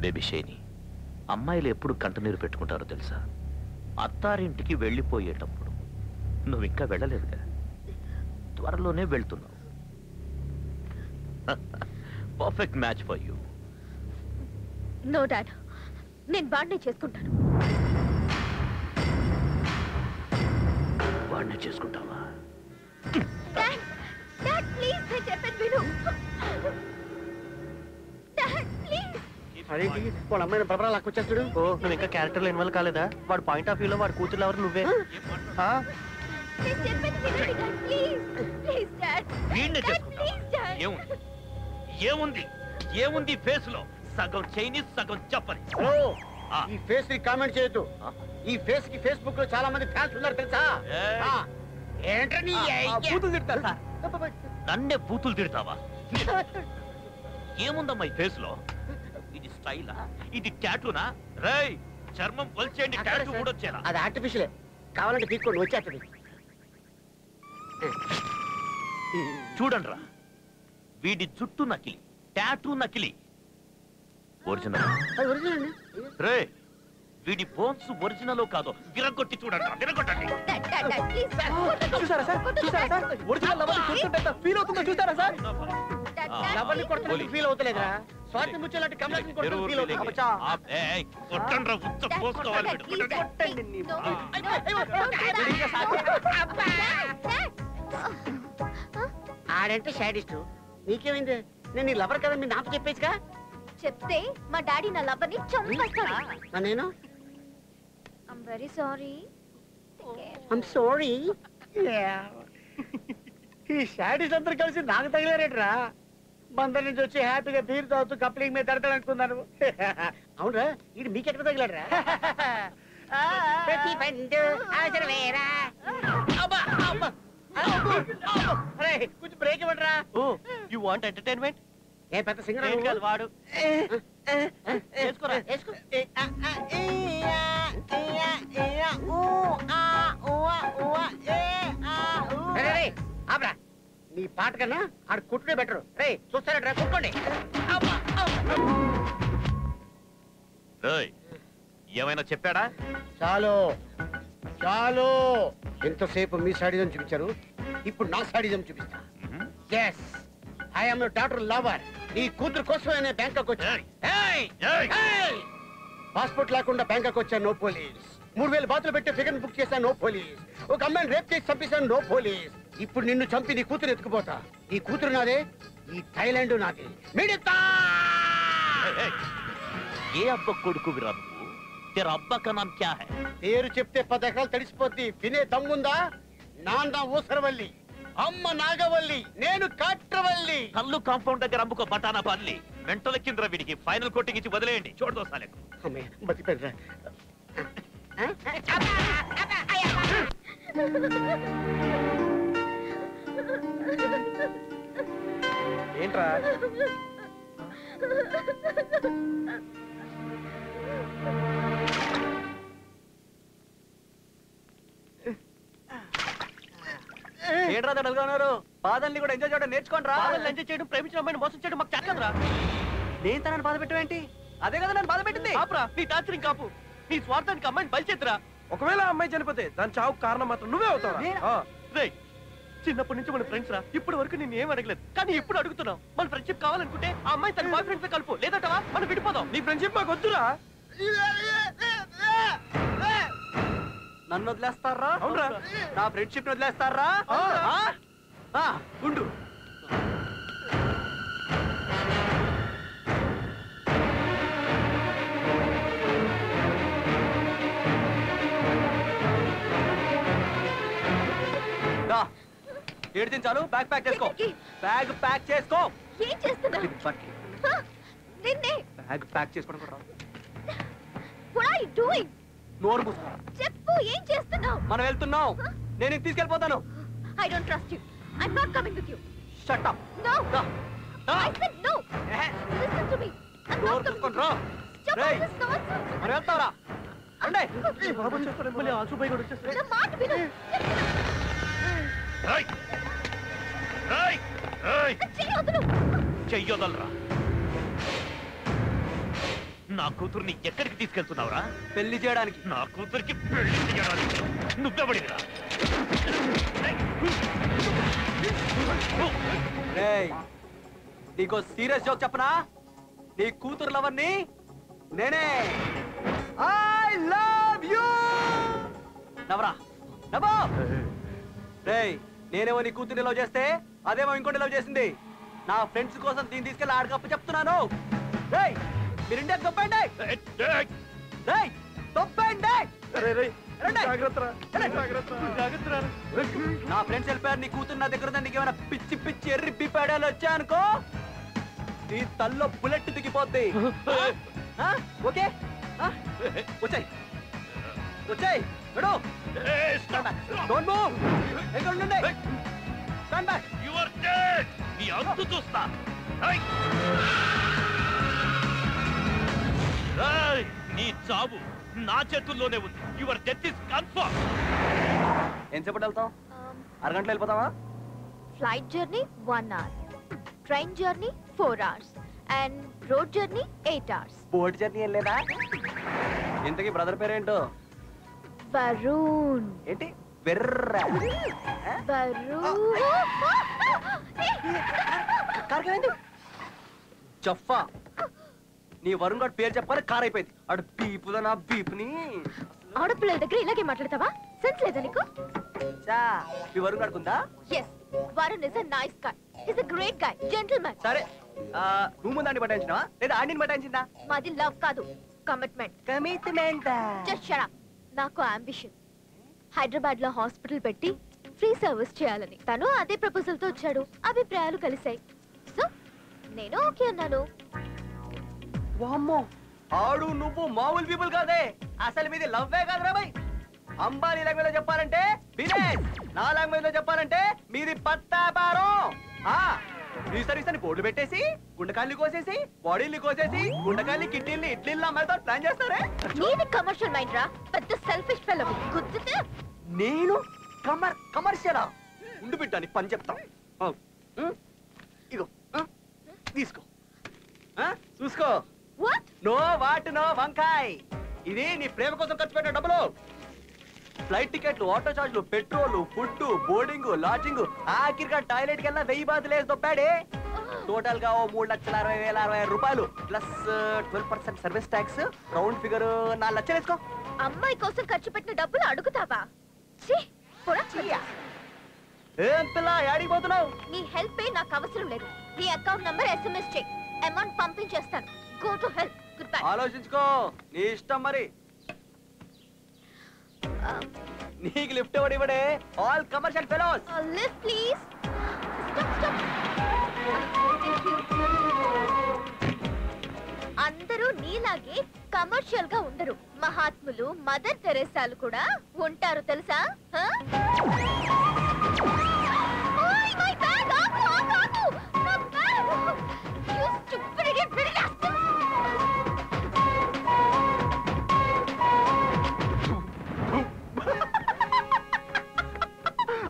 Baby Saini, అమ్మాయిలు ఎప్పుడు కంటనీరు పెట్టుకుంటారో తెలుసా? అత్తారింటికి వెళ్ళిపోయేటప్పుడు. నువ్వు ఇంకా వెళ్ళలేదుగా, త్వరలోనే వెళ్తున్నావు. Perfect match for you. No dad, నేను వాడినే చేసుకుంటాను. వాడినే చేసుకుంటావా? డాడ్ ప్లీజ్, నేను చెప్పేది విను. Dad please. అదేంటి వాళ్ళ అమ్మాయిని బరబరా లాక్కొచ్చేస్తాడు? ఓ, నువ్వు ఇంకా క్యారెక్టర్లో ఇన్వాల్వ్ కాలేదా? వాడు పాయింట్ ఆఫ్ వ్యూలో వాడు కూతురు ఎవరు నువ్వే. నేను చెప్పేది వినండి డాడ్, ప్లీజ్ ప్లీజ్ డాడ్. వీడినే డాడ్ చేసుకుంటావా? Please dad. ఏముంది ఏముంది ఏముంది ఫేస్ లో? సగం చైనీస్ సగం చెప్పని. ఈ ఫేస్ ని కామెంట్ చేయొద్దు. ఈ ఫేస్ కి ఫేస్బుక్ లో చాలా మంది ఫ్యాన్స్ ఉన్నారు తెలుసా? ఏంటని కూతురు తిడతారు సార్. నన్నే బూతులు తిడతావా? ఏముందమ్మా ఈ ఫేస్ లో? ఇది స్టైలా? ఇది టాటూనా? రేయ్, చర్మం కొల్చేయండి, టాటూ కూడా వచ్చేలా. అది ఆర్టిఫిషియల్, కావాలంటే పీక్కోండి వచ్చేస్తుంది. చూడండిరా, వీడి జుట్టు నకిలి, టాటూ నకిలి. ఒరిజినల్ ఒరిజినల్ రే, వీడి బోన్స్ ఒరిజినల్ కాదో విరగొట్టి చూడండి, విరగొట్టండి. డాడ్ డాడ్ డాడ్ ప్లీజ్ చూసారా సార్? చూసారా సార్? ఒరిజినల్ లవర్ చూస్తుంటే ఎంత ఫీల్ అవుతుందో చూసారా సార్? లవల్ని కొడుతున్నట్టు ఫీల్ అవుతలేదురా, స్వాతి ముచ్చేలాంటి కమలాన్ని కొడుతున్నట్టు ఫీల్ అవుతుంది. కొట్టండ్రా, ఉచ్చ పోసుకోవాలి వీడు, కొట్టండి. ఆడంటే షాడిస్ట్. నీకేమైంది? నేను నీ లవర్ కదా, మీ నాతో చెప్పేసిగా. చెప్తే మా డాడీ నా లవ్వర్ని చంపేస్తాడు. నేను I'm very sorry. I'm sorry. ఈ షాడిస్ట్ అందరు కలిసి నాకు తగిలారేట్రా? బందర్ నుంచి వచ్చి హ్యాపీగా బీర్ తాగుతూ కప్లింగ్ మీద తడతాడు అనుకున్నాను. అవునరా, ఇది మీకెక్కడ తగిలాడరా? కొంచెం బ్రేక్ ఇవ్వండిరా. ఓ, యు వాంట్ ఎంటర్టైన్మెంట్? ఏ పెద్ద సింగర్ కాదు వాడు. వేసుకోరా, వేసుకో. ఆపరా, నీ పాట కన్నా ఆడు కుట్టుడే బెటరు. రే చూస్తారా, కుట్టుకోండి. ఏమైనా చెప్పాడా? చాలు చాలు, ఎంతసేపు మీ సాడిజం చూపించారు, ఇప్పుడు నా సాడిజం చూపిస్తా. Yes, I am your daughter lover. నీ కూతురు కోసమే బ్యాంకాక్ వచ్చా. పాస్పోర్ట్ లేకుండా బ్యాంకాక్ వచ్చా, నో పోలీస్. 3000 బాతులు పెట్టి ఫిగర్ బుక్ చేశా, నో పోలీస్. ఒక అమ్మాయిని రేప్ చేసి చంపేశాను, నో పోలీస్. ఇప్పుడు నిన్ను చంపి నీ కూతురు ఎత్తుకుపోతా. ఈ కూతురు నాదే, ఈ థైలాండ్ నాది. మిడతా ఏ అబ్బ కొడుకు విరా నువ్వు? తెరా అబ్బా కా నామ్ క్యా హై? పేరు చెప్తే 10 ఎకరాలు తడిసిపోద్ది. వినే దమ్ముందా? నాన్న ఊసరవల్లి, అమ్మ నాగవల్లి, నేను కాట్రవల్లి. కల్లు కాంపౌండ్ దగ్గర అమ్ముకో బటానా బాల్లి. మెంటలెక్కిందిరా వీడికి. ఫైనల్ కోటింగ్ ఇచ్చి వదిలేయండి, చూడదోసాలకు. అమ్మే బతికిపోయినరా. ఏంట్రా? ఏంట్రా దడలుగా ఉన్నారు? బాధల్ని కూడా ఎంజాయ్ చేయడం నేర్చుకోండి రా. ఎంజాయ్ చేయడం, ప్రేమించిన అమ్మాయిని మోసం చేయడం మాకు చేతకదరా. నేను తనని బాధ పెట్టవేంటి? అదే కదా నన్ను బాధ పెట్టింది. ఆపురా, నీ టార్చరింగ్ కాపు. నీ స్వార్థానికి అమ్మాయిని బలిచేతురా. ఒకవేళ అమ్మాయి చనిపోతే దాని చావుకు కారణం మాత్రం నువ్వే అవుతావా? చిన్నప్పటి నుంచి మన ఫ్రెండ్స్ రా. ఇప్పటి వరకు నేను ఏం అడగలేదు, కానీ ఇప్పుడు అడుగుతున్నావు. మన ఫ్రెండ్షిప్ కావాలనుకుంటే ఆ అమ్మాయి తన బాయ్ ఫ్రెండ్స్ కలుపు, లేదంటవా మనం విడిపోదాం. నీ ఫ్రెండ్షిప్ మాకు వద్దురా. నన్ను వదిలేస్తారా? అవునరా, నా ఫ్రెండ్షిప్ వదిలేస్తారా? ఉండు. ఏడు చాలు, బ్యాగ్ ప్యాక్ చేసుకో. బ్యాగ్ ప్యాక్ చేసుకో. ఏం చేస్తున్నావు? నిన్నే బ్యాగ్ ప్యాక్ చేసుకోవడం కూడా What are you doing? నోరు మూసుకో. చెప్పు, ఏం చేస్తున్నావు? మనం వెళ్తున్నాం. నేను తీసుకెళ్ళిపోతాను. I don't trust you. I'm not coming with you. Shut up. No. I said no. Listen to me. I'm not coming with you. Stop all this nonsense. మనం వెళ్తావరా? రండి. బాబు చేస్తాడు, మళ్ళీ ఆసుపై కూడా వచ్చేస్తాడు. నా మాట విను. చెయ్యొదలరా. నా కూతుర్ని ఎక్కడికి తీసుకెళ్తున్నావురా? పెళ్లి చేయడానికి. నా కూతురికి పెళ్లి చేయడానికి నువ్వెవడిరా? నీకో సీరియస్ జోక్ చెప్పనా? నీ కూతురు లవర్ని నేనే. I love you. నవరా నవ్వు. నేనేమో నీ కూతుర్ని లవ్ చేస్తే అదేమో ఇంకోటి లవ్ చేసింది. నా ఫ్రెండ్స్ కోసం దీన్ని తీసుకెళ్ళి ఆడకప్పు చెప్తున్నాను. మీరు ఇండియా తప్పండి. నా ఫ్రెండ్స్ వెళ్ళిపోయారు. నీ కూతురు నా దగ్గర నీకేమైనా పిచ్చి పిచ్చి ఎర్రి పిప్పాడాలు వచ్చాయనుకో నీ తల్లో బుల్లెట్ దిగిపోద్ది. ఓకే వచ్చాయి వచ్చాయి. Don't move. ఎక్కడ ఉండండి. Stand back. You are dead. నీ అంతు చూస్తా. నీ చావు నా చేతుల్లోనే ఉంది. Your death is confirm. ఎంతసేపటి వెళ్తాం? అరగంటలో వెళ్ళిపోతావా? Flight journey 1 hour, train journey 4 hours and road journey 8 hours. Boat journey వెళ్ళలేదా? ఇంతకీ బ్రదర్ పేరేంటో? వరుణ్. ఏంటి వెర్ర? జఫా. నీ వరుణ్ గారి పేరు చెప్పాలి కార్ అయిపోయింది. అడు బీపుదా నా బీపుని. ఆడపిల్లల దగ్గర ఇలాగే మాట్లాడతావా? సెన్స్ లేదా నీకు? మీ వరుణ్ గారికి ఉందా? yes, Varun is a nice guy. he's a great guy, gentleman. సరే నువ్వు ముందాన్ని పట్టించినావా లేదా ఆడిని పట్టించిందా? మాది లవ్ కాదు, commitment. Commitment. Just shut up. నాకు అంబిషన్ హైదరాబాద్ లో హాస్పిటల్ పెట్టి ఫ్రీ సర్వీస్ చేయాలని. తను అదే ప్రపోజల్ తో వచ్చాడు. అభిప్రాయాలు కలిసాయి. సో నేను ఓకే అన్నాను. వామ్మో, ఆడు నువ్వు మామూలు పీపుల్ కాదే. అసలు మీది లవ్వే కాదురా బై. అంబానీ లాంగ్వేజ్ లో చెప్పాలంటే బిజినెస్. నా లాంగ్వేజ్ లో చెప్పాలంటే మీది పత్తాపారం. ఫ్రీ సర్వీస్ అని బోర్డు పెట్టేసి గుండకాల్ని కోసేసి బాడీల్ని కోసేసి గుండకాల్ని కిడ్నీల్ని ఇడ్లీల్ని అమ్మాయితో ప్లాన్ చేస్తారే. నీది కమర్షియల్ మైండ్ రా. పెద్ద సెల్ఫిష్ ఫెలో. గుర్తుతే. నేను కమర్షియలా? ఉండు బిడ్డ నీ పని చెప్తాం. ఇగో తీసుకో చూసుకో. నో వాట్ నో వంకాయ్. ఇది నీ ప్రేమ కోసం ఖర్చు పెట్టిన డబ్బులు. ఫ్లైట్ టికెట్లు, ఆటో చార్జ్లు, పెట్రోల్, ఫుడ్, బోర్డింగ్, లాడ్జింగ్, ఆఖరిగా టాయిలెట్ కెళ్ళా 1000 బాతులు వేసి దొప్పాడే. టోటల్ గా 3,60,60,000 రూపాయలు plus 12% service tax. Round figure 4 లక్షలు వేసుకో. అమ్మాయి కోసం ఖర్చు పెట్టిన డబ్బులు అడుగుతావా? ఏం పిల్ల యాడికి పోతున్నావు? నీ హెల్ప్ నాకు అవసరం లేదు. నీ అకౌంట్ నంబర్ SMS చేయి. అమౌంట్ పంపించేస్తాను. Go to help. Good bye. ఆలోచించుకో, నీ ఇష్టం మరి. నీకు లిఫ్ట్ ఎవడు ఇవ్వడే? All commercial fellows. Lift please. Stop. అందరూ నీలాగే కమర్షియల్ గా ఉండరు. మహాత్ములు, మదర్ తెరేసాలు కూడా ఉంటారు తెలుసా?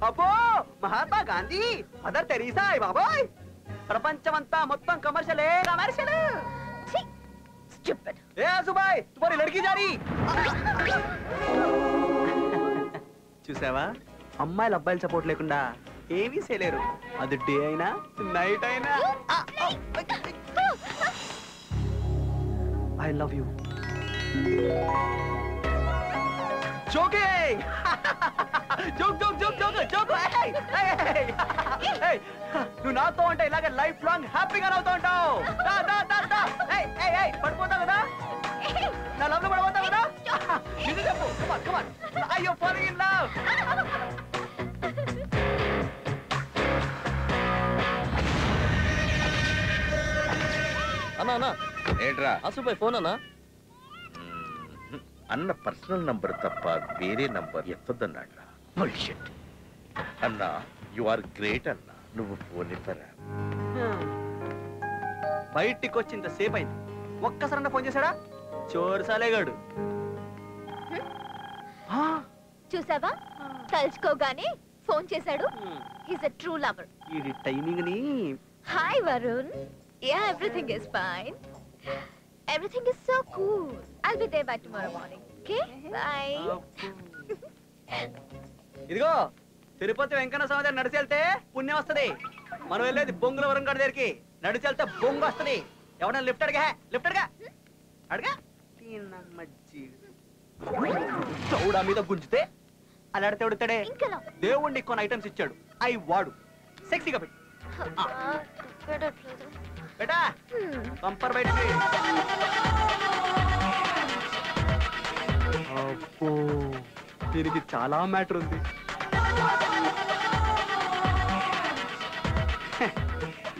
అబ్బో, మహాత్మా గాంధీ, మదర్ తెరీసా, బాబాయ్, ప్రపంచమంతా మొత్తం కమర్షియలే. కమర్షియల్. ఏ సుబాయ్, తుమారి లడ్కీ జారీ. చూసావా, అమ్మాయిలు అబ్బాయిల సపోర్ట్ లేకుండా ఏమీ చేయలేరు. అది డే అయినా నైట్ అయినా. I love you. Joking. Joke. నువ్వు నాతో అంటే ఇలాగే లైఫ్ లాంగ్ హ్యాపీగా నవ్వుతూ ఉంటావు. పడిపోతావు కదా, నా లవ్ లో పడిపోతావు కదా. ఇది చెప్పు. కమాన్. అయ్యో ఫాలోయింగ్ ఇన్ లవ్. అన్నా ఏంట్రా? అసలు ఫోన్ అన్నా. అన్న పర్సనల్ నంబర్ తప్ప వేరే నంబర్ ఎత్తొద్దన్నాడ్రా. అన్నా, యు ఆర్ గ్రేట్ అన్నా. నువ్వు ఫోన్ ఇవ్వరా? బయటికి వచ్చి ఇంత సేపు అయింది, ఒక్కసారన్నా ఫోన్ చేశాడా? చోరు సాలేగాడు. చూసావా, తలుచుకోగానే ఫోన్ చేశాడు. He's a true lover. ఈ టైమింగ్ ని. Hi Varun. Yeah, everything is fine. Everything is so cool. I'll be there by tomorrow morning. Okay? Bye. ఇదిగో తిరుపతి వెంకన్న స్వామి దగ్గర నడిచి వెళ్తే పుణ్యం వస్తది. మనం వెళ్ళేది బొంగుల వరంగడ్ దగ్గరికి. నడిచి వెళ్తే బొంగు వస్తది. ఎవడన్నా లిఫ్ట్ అడిగా అడగా చౌడా మీద గుంజితే అలా అడితే ఉడతాడే. దేవుణ్ణి కొన్ని ఐటమ్స్ ఇచ్చాడు, అవి వాడు సెక్సీగా పెట్టి బేటా పంపర్ బయటికి. అబ్బో దీనికి చాలా మ్యాటర్ ఉంది.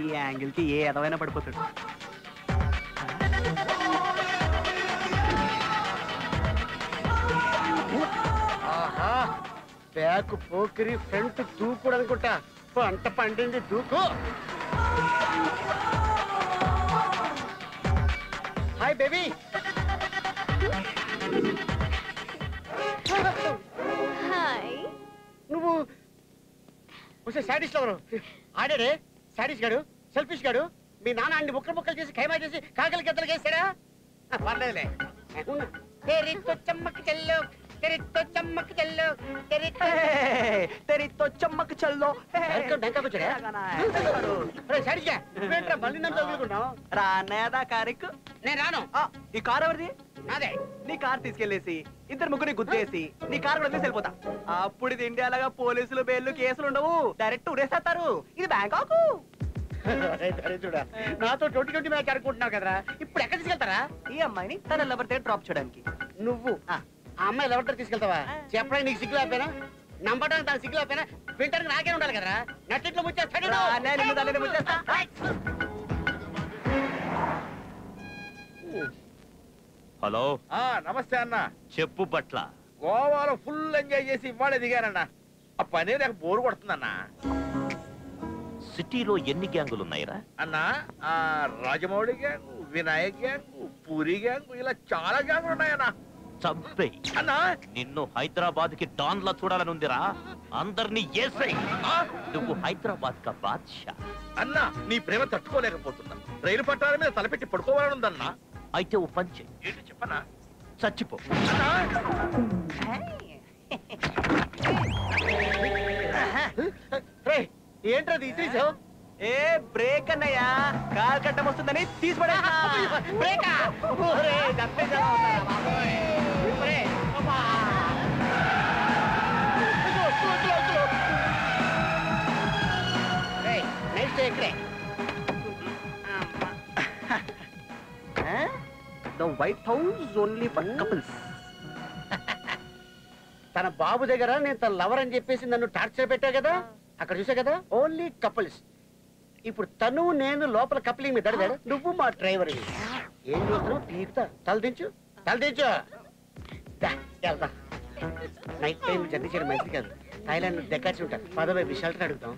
ఈ యాంగిల్ కి ఏ ఎదవైనా పడిపోతాడు. ఆహా, బ్యాక్ పోకిరి ఫ్రంట్ దూకుడు అనుకుంటా. పంట పండింది దూకు. Hi baby. హాయ్. నువ్వు శాడీస్ ఎవరు? ఆడాడే శాడీస్ గాడు, సెల్ఫిష్ గాడు. మీ నాన్న అన్ని ముక్కలు చేసి ఖైమా చేసి కాకలి గద్దలు వేసాడా? పర్లేదులే. చమ్మక్ చెల్లు చమ్మక్ చెల్లు చమ్మక్ చల్లో మళ్ళీ నన్ను చదువుకుంటాం. రానేదా కారెక్కు? నేను రాను. ఈ కార్ ఎవరిది? నాదే. నీ కార్ తీసుకెళ్లేసి ఇద్దరు ముగ్గురిని గుద్దేసి నీ కార్ కూడా వదిలేసి వెళ్ళిపోతా. అప్పుడు ఇది ఇండియాలాగా పోలీసులు బెయిల్ కేసులు ఉండవు, డైరెక్ట్ ఉరేసేస్తారు. ఇది బ్యాంకాక్. నాతో 2020 మ్యాచ్ అనుకుంటున్నావు కదరా, ఇప్పుడు ఎక్కడ తీసుకెళ్తారా? ఈ అమ్మాయిని తన లవర్ దగ్గర డ్రాప్ చేయడానికి. నువ్వు ఆ అమ్మాయి లవర్ దగ్గర తీసుకెళ్తావా? చెప్పడానికి నీకు సిగ్గు లేకపోయినా, నమ్మడానికి దాని సిగ్గు లేకపోయినా, వింటానికి నాకే ఉండాలి కదరా. నట్టిట్లో ముచ్చేస్తాడు. హలో. నమస్తే అన్న. చెప్పు బట్ల. గోవాలో ఫుల్ ఎంజాయ్ చేసి ఇవాళ దిగానన్న. ఆ పని నాకు బోరు కొడుతుందన్నా. సిటీలో ఎన్ని గ్యాంగులు ఉన్నాయిరా? అన్న Rajamouli gang, Vinayak gang, puri gang, ఇలా చాలా గ్యాంగులు ఉన్నాయన్నా. చంపే అన్నా. నిన్ను హైదరాబాద్ కి డాన్ లా చూడాలని ఉందిరా. అందరినీ ఏసై. నువ్వు హైదరాబాద్ కా బాద్షా. అన్నా నీ ప్రేమ తట్టుకోలేకపోతున్నా. రైలు పట్టాల మీద తలపెట్టి పడుకోవాలని ఉందన్నా. అయితే ఓ పంచే. ఏంటి చెప్పనా? చచ్చిపో. ఏంట్రా తీసేసావు? ఏ బ్రేక్ అన్నయ్యా, కార్ కట్టం వస్తుందని తీసిపడే. The White House only for couples. తన బాబు దగ్గర నేను తన లవర్ అని చెప్పేసి నన్ను టార్చర్ పెట్టా కదా, అక్కడ చూసా కదా ఓన్లీ కపుల్స్. ఇప్పుడు తను నేను లోపల కప్లింగ్ మీద దడదాడు. నువ్వు మా డ్రైవర్. ఏం చూస్తున్నావు? పీకుతా. తలదించు. వెళ్తా. నైట్ టైం జర్నీ చేయడం మంచిది కాదు. థాయిలాండ్ డెకాచి ఉంటారు. పదవై షెల్టర్ అడుగుతాం.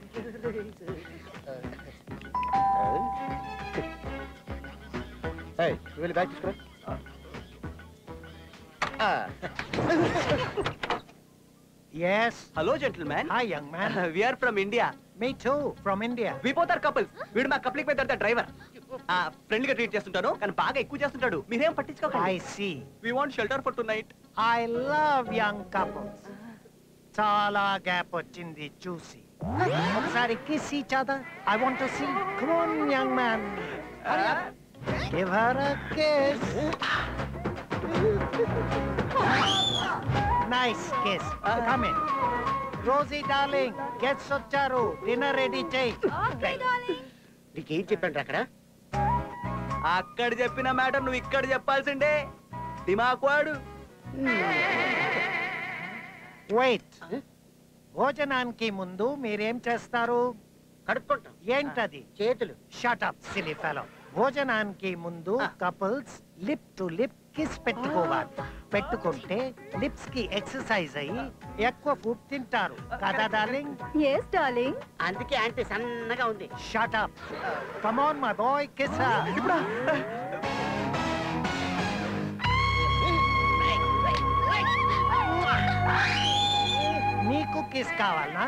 వెళ్ళి బ్యాగ్ తీసుకురా. Yes. Hello, gentlemen. Hi, young man. We are from India. Me too, from India. We both are couples. వీడు మా కప్లింగ్ మీద డ్రైవర్. ఫ్రెండ్లీగా ట్రీట్ చేస్తుంటాను, కానీ బాగా ఎక్కువ చేస్తుంటాడు. మీరేం పట్టించుకోకండి. I see. We want shelter for tonight. I love young couples. చాలా గ్యాప్ వచ్చింది చూసి. ఒకసారి kiss each other. I want to see. Come on, young man. Give her a kiss. Nice kiss. Come in. Rosie darling, guests వచ్చారు. Dinner ready చేయి. నీకేం చెప్పండి అక్కడ? అక్కడ చెప్పిన మ్యాటర్ నువ్వు ఇక్కడ చెప్పాల్సిండే. దిమాక్ వాడు. Wait. భోజనానికి ముందు మీరేం చేస్తారు? కడుక్కుంటాం. ఏంటది? చేతులు. Shut up, silly fellow. భోజనానికి ముందు couples lip to lip kiss పెట్టుకోవాలి. పెట్టుకుంటే లిప్స్ కి ఎక్సర్సైజ్ అయ్యి ఎక్కువ ఫుడ్ తింటారు కదా డార్లింగ్? Yes, darling. అందుకే ఆంటీ సన్నగా ఉంది. Shut up. Come on, my boy, kiss her. నీకు కిస్ కావాలనా?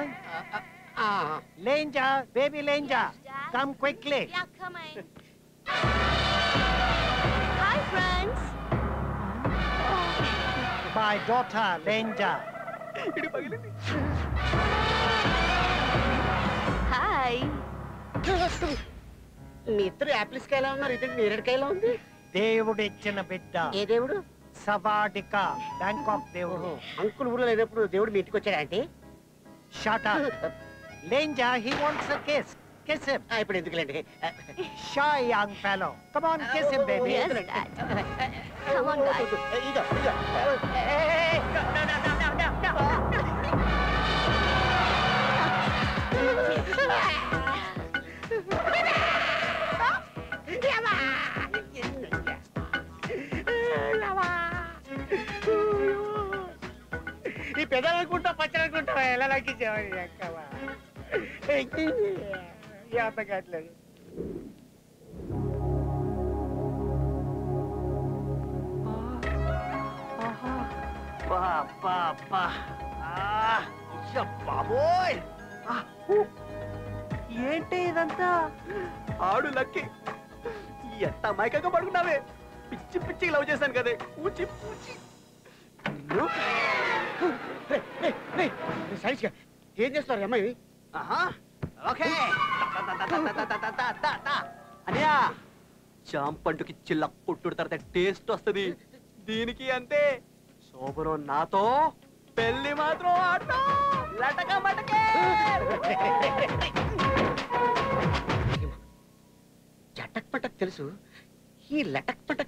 Lenja baby Lenja. Come quickly. Yeah, come on. Hi, friends. My daughter, Lenja. Hi. మీ ఇద్దరు యాపిల్స్ కాయలా ఉన్నారు, ఇద్దరు నేరేడుకాయలా ఉంది. దేవుడిచ్చిన బిడ్డ ఏ దేవుడు? సవాడిక బ్యాంకాక్ దేవుడు. అంకుల్ ఊర్లో లేనప్పుడు దేవుడు మీ ఇంటికి వచ్చాడా అంటే? Shut up. Lenja, he wants a kiss. Kiss him. ఇప్పుడు ఎందుకులేండి. Shy young fellow. Come on, kiss him, baby. Yes, Dad. Come on, guys. ఇదో ఇదో. ఈ పెదాలనుకుంటా పచ్చడనుకుంటా ఎలా లెక్కించేవాడి అక్కవా అర్థం కావట్లేదు. బాబోయ్ ఏంటి ఇదంతా? ఆడు లక్కి ఎంత మైకగా పడుకున్నావే. పిచ్చి పిచ్చి లవ్ చేశాను కదే. పూచి పూచి సైజ్గా ఏం చేస్తారు అమ్మాయి? ఓకే అనియా చాంపంటుకి చిల్ల కొట్టుడు తర్వాత టేస్ట్ వస్తుంది. దీనికి అంతే. శోభనం నాతో, పెళ్లి మాత్రం ఆటో లటక మటకే. జటక్ పటక్ తెలుసు, ఈ లటక్ పటక్